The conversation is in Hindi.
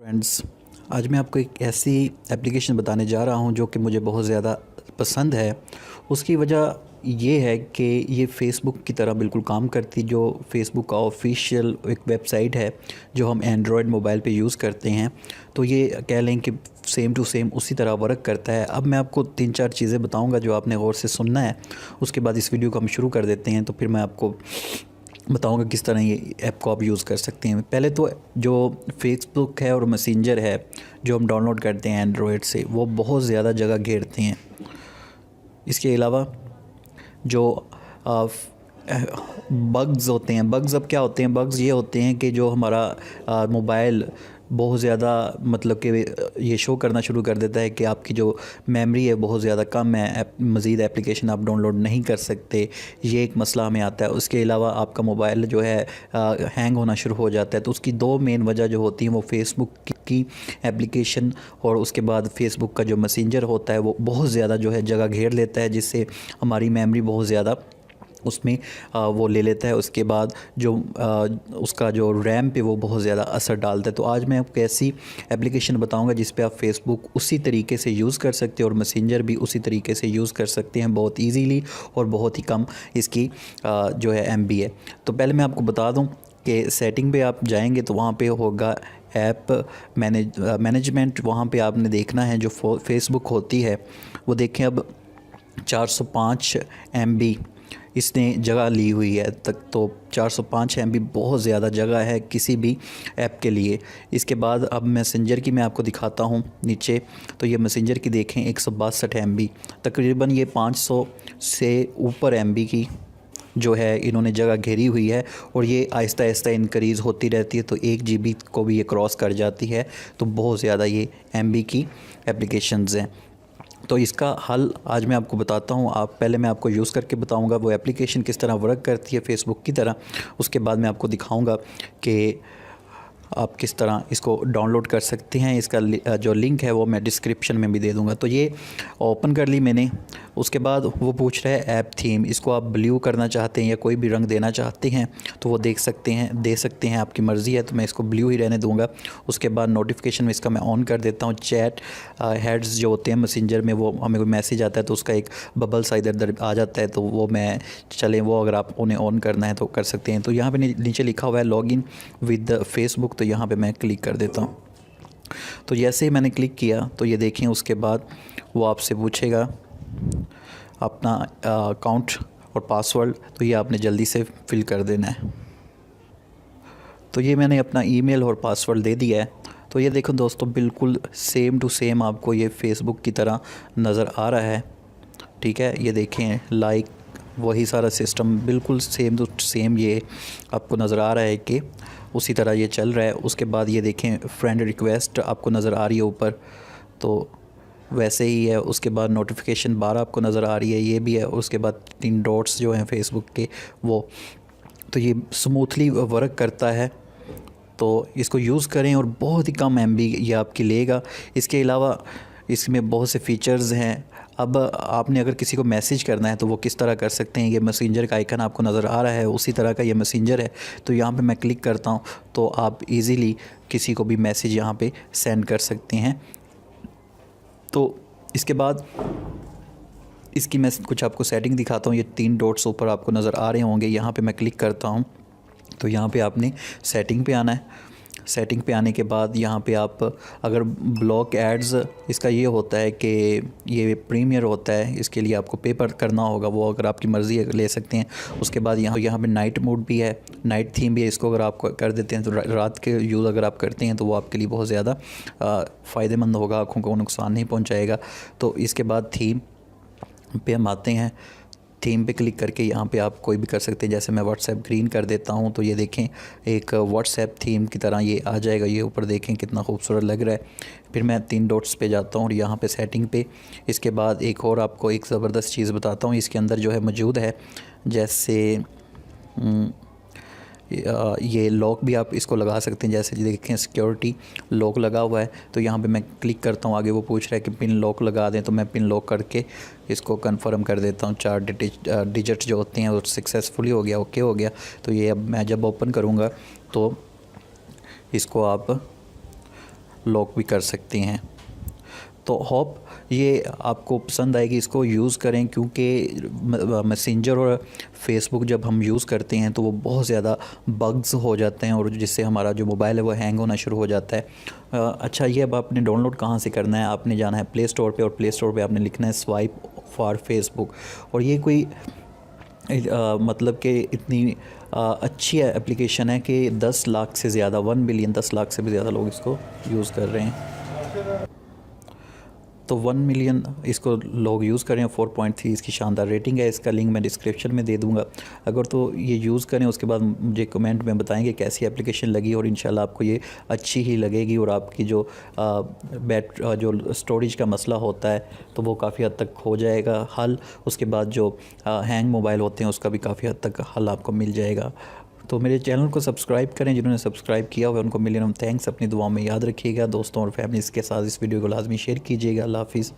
फ्रेंड्स, आज मैं आपको एक ऐसी एप्लीकेशन बताने जा रहा हूं जो कि मुझे बहुत ज़्यादा पसंद है। उसकी वजह ये है कि ये फ़ेसबुक की तरह बिल्कुल काम करती, जो फ़ेसबुक का ऑफिशियल एक वेबसाइट है जो हम एंड्रॉयड मोबाइल पे यूज़ करते हैं। तो ये कह लें कि सेम टू सेम उसी तरह वर्क करता है। अब मैं आपको 3-4 चीज़ें बताऊंगा जो आपने गौर से सुनना है। उसके बाद इस वीडियो को हम शुरू कर देते हैं। तो फिर मैं आपको बताऊंगा किस तरह ये ऐप को आप यूज़ कर सकते हैं। पहले तो जो फेसबुक है और मैसेंजर है जो हम डाउनलोड करते हैं एंड्रॉयड से, वो बहुत ज़्यादा जगह घेरते हैं। इसके अलावा जो बग्स होते हैं, बग्स अब क्या होते हैं, बग्स ये होते हैं कि जो हमारा मोबाइल बहुत ज़्यादा मतलब कि ये शो करना शुरू कर देता है कि आपकी जो मेमोरी है बहुत ज़्यादा कम है, मज़ीद एप्लीकेशन आप डाउनलोड नहीं कर सकते। ये एक मसला हमें आता है। उसके अलावा आपका मोबाइल जो है हैंग होना शुरू हो जाता है। तो उसकी दो मेन वजह जो होती हैं वो फेसबुक की एप्लीकेशन और उसके बाद फेसबुक का जो मैसेंजर होता है वो बहुत ज़्यादा जो है जगह घेर लेता है, जिससे हमारी मेमोरी बहुत ज़्यादा उसमें वो ले लेता है। उसके बाद जो उसका जो रैम पे वो बहुत ज़्यादा असर डालता है। तो आज मैं आपको ऐसी एप्लीकेशन बताऊंगा जिस पे आप फेसबुक उसी तरीके से यूज़ कर सकते हैं और मैसेंजर भी उसी तरीके से यूज़ कर सकते हैं बहुत इजीली, और बहुत ही कम इसकी जो है एमबी है। तो पहले मैं आपको बता दूं कि सेटिंग पे आप जाएंगे तो वहाँ पे होगा ऐप मैनेजमेंट। वहाँ पे आपने देखना है जो फेसबुक होती है वो देखें। अब 405 MB इसने जगह ली हुई है तक। तो 405 MB बहुत ज़्यादा जगह है किसी भी ऐप के लिए। इसके बाद अब मैसेंजर की मैं आपको दिखाता हूँ नीचे। तो ये मैसेंजर की देखें 162 MB, तकरीबन ये 500 से ऊपर MB की जो है इन्होंने जगह घेरी हुई है, और ये आहिस्ता आहिस्ता इंक्रीज़ होती रहती है। तो 1 GB को भी ये क्रॉस कर जाती है। तो बहुत ज़्यादा ये MB की एप्लीकेशंस हैं। तो इसका हल आज मैं आपको बताता हूँ। आप पहले मैं आपको यूज़ करके बताऊँगा वो एप्लीकेशन किस तरह वर्क करती है फ़ेसबुक की तरह। उसके बाद मैं आपको दिखाऊँगा कि आप किस तरह इसको डाउनलोड कर सकते हैं। इसका जो लिंक है वो मैं डिस्क्रिप्शन में भी दे दूँगा। तो ये ओपन कर ली मैंने। उसके बाद वो पूछ रहा है ऐप थीम। इसको आप ब्लू करना चाहते हैं या कोई भी रंग देना चाहते हैं तो वो दे सकते हैं, आपकी मर्ज़ी है। तो मैं इसको ब्लू ही रहने दूँगा। उसके बाद नोटिफिकेशन में इसका मैं ऑन कर देता हूँ। चैट हेड्स जो होते हैं मैसेंजर में, वो हमें कोई मैसेज आता है तो उसका एक बबल सा इधर उधर आ जाता है। तो वो मैं चलें वो अगर आप उन्हें ऑन करना है तो कर सकते हैं। तो यहाँ पे नीचे लिखा हुआ है लॉगिन विद फेसबुक। तो यहाँ पे मैं क्लिक कर देता हूँ। तो जैसे ही मैंने क्लिक किया तो ये देखें, उसके बाद वो आपसे पूछेगा अपना अकाउंट और पासवर्ड। तो ये आपने जल्दी से फिल कर देना है। तो ये मैंने अपना ईमेल और पासवर्ड दे दिया है। तो ये देखो दोस्तों, बिल्कुल सेम टू सेम आपको ये फ़ेसबुक की तरह नज़र आ रहा है। ठीक है, ये देखें लाइक वही सारा सिस्टम बिल्कुल सेम टू सेम ये आपको नज़र आ रहा है कि उसी तरह ये चल रहा है। उसके बाद ये देखें फ्रेंड रिक्वेस्ट आपको नज़र आ रही है ऊपर, तो वैसे ही है। उसके बाद नोटिफिकेशन बार आपको नज़र आ रही है, ये भी है। उसके बाद 3 डॉट्स जो हैं फेसबुक के वो, तो ये स्मूथली वर्क करता है। तो इसको यूज़ करें और बहुत ही कम MB ये आपकी लेगा। इसके अलावा इसमें बहुत से फ़ीचर्स हैं। अब आपने अगर किसी को मैसेज करना है तो वो किस तरह कर सकते हैं। ये मैसेंजर का आइकन आपको नज़र आ रहा है, उसी तरह का ये मैसेंजर है। तो यहाँ पे मैं क्लिक करता हूँ तो आप इजीली किसी को भी मैसेज यहाँ पे सेंड कर सकते हैं। तो इसके बाद इसकी मैं कुछ आपको सेटिंग दिखाता हूँ। ये 3 डॉट्स ऊपर आपको नज़र आ रहे होंगे, यहाँ पे मैं क्लिक करता हूँ। तो यहाँ पे आपने सेटिंग पे आना है। सेटिंग पे आने के बाद यहाँ पे आप अगर ब्लॉक एड्स, इसका ये होता है कि ये प्रीमियर होता है, इसके लिए आपको पे पर करना होगा। वो अगर आपकी मर्ज़ी है ले सकते हैं। उसके बाद यहाँ पे नाइट मोड भी है, नाइट थीम भी है। इसको अगर आप कर देते हैं तो रात के यूज़ अगर आप करते हैं तो वो आपके लिए बहुत ज़्यादा फ़ायदेमंद होगा, आँखों को नुकसान नहीं पहुँचाएगा। तो इसके बाद थीम पे हम आते हैं। थीम पे क्लिक करके यहाँ पे आप कोई भी कर सकते हैं। जैसे मैं व्हाट्सएप ग्रीन कर देता हूँ तो ये देखें एक व्हाट्सएप थीम की तरह ये आ जाएगा। ये ऊपर देखें कितना खूबसूरत लग रहा है। फिर मैं 3 डॉट्स पे जाता हूँ और यहाँ पे सेटिंग पे। इसके बाद एक और आपको एक ज़बरदस्त चीज़ बताता हूँ इसके अंदर जो है मौजूद है। जैसे ये लॉक भी आप इसको लगा सकते हैं। जैसे देखें सिक्योरिटी लॉक लगा हुआ है। तो यहाँ पे मैं क्लिक करता हूँ, आगे वो पूछ रहा है कि पिन लॉक लगा दें। तो मैं पिन लॉक करके इसको कंफर्म कर देता हूँ। 4 डिजिट जो होते हैं वो सक्सेसफुली हो गया, ओके हो गया। तो ये अब मैं जब ओपन करूँगा तो इसको आप लॉक भी कर सकते हैं। तो होप ये आपको पसंद आएगी, इसको यूज़ करें, क्योंकि मैसेंजर और फेसबुक जब हम यूज़ करते हैं तो वो बहुत ज़्यादा बग्स हो जाते हैं और जिससे हमारा जो मोबाइल है वो हैंग होना शुरू हो जाता है। अच्छा, ये अब आपने डाउनलोड कहाँ से करना है, आपने जाना है प्ले स्टोर पे और प्ले स्टोर पे आपने लिखना है स्वाइप फॉर फेसबुक। और ये कोई मतलब कि इतनी अच्छी एप्लीकेशन है कि 10 लाख से ज़्यादा 1 मिलियन 10 लाख से भी ज़्यादा लोग इसको यूज़ कर रहे हैं। तो 1 मिलियन इसको लोग यूज़ करें। 4.3 इसकी शानदार रेटिंग है। इसका लिंक मैं डिस्क्रिप्शन में दे दूँगा। अगर तो ये यूज़ करें, उसके बाद मुझे कमेंट में बताएंगे कैसी एप्लीकेशन लगी, और इंशाल्लाह आपको ये अच्छी ही लगेगी और आपकी जो जो स्टोरेज का मसला होता है तो वो काफ़ी हद तक हो जाएगा हल। उसके बाद जो हैंग मोबाइल होते हैं उसका भी काफ़ी हद तक हल आपको मिल जाएगा। तो मेरे चैनल को सब्सक्राइब करें, जिन्होंने सब्सक्राइब किया हुआ है उनको मिलियन थैंक्स। अपनी दुआओं में याद रखिएगा। दोस्तों और फैमिलीज़ के साथ इस वीडियो को लाजमी शेयर कीजिएगा। अल्लाह हाफ़िज़।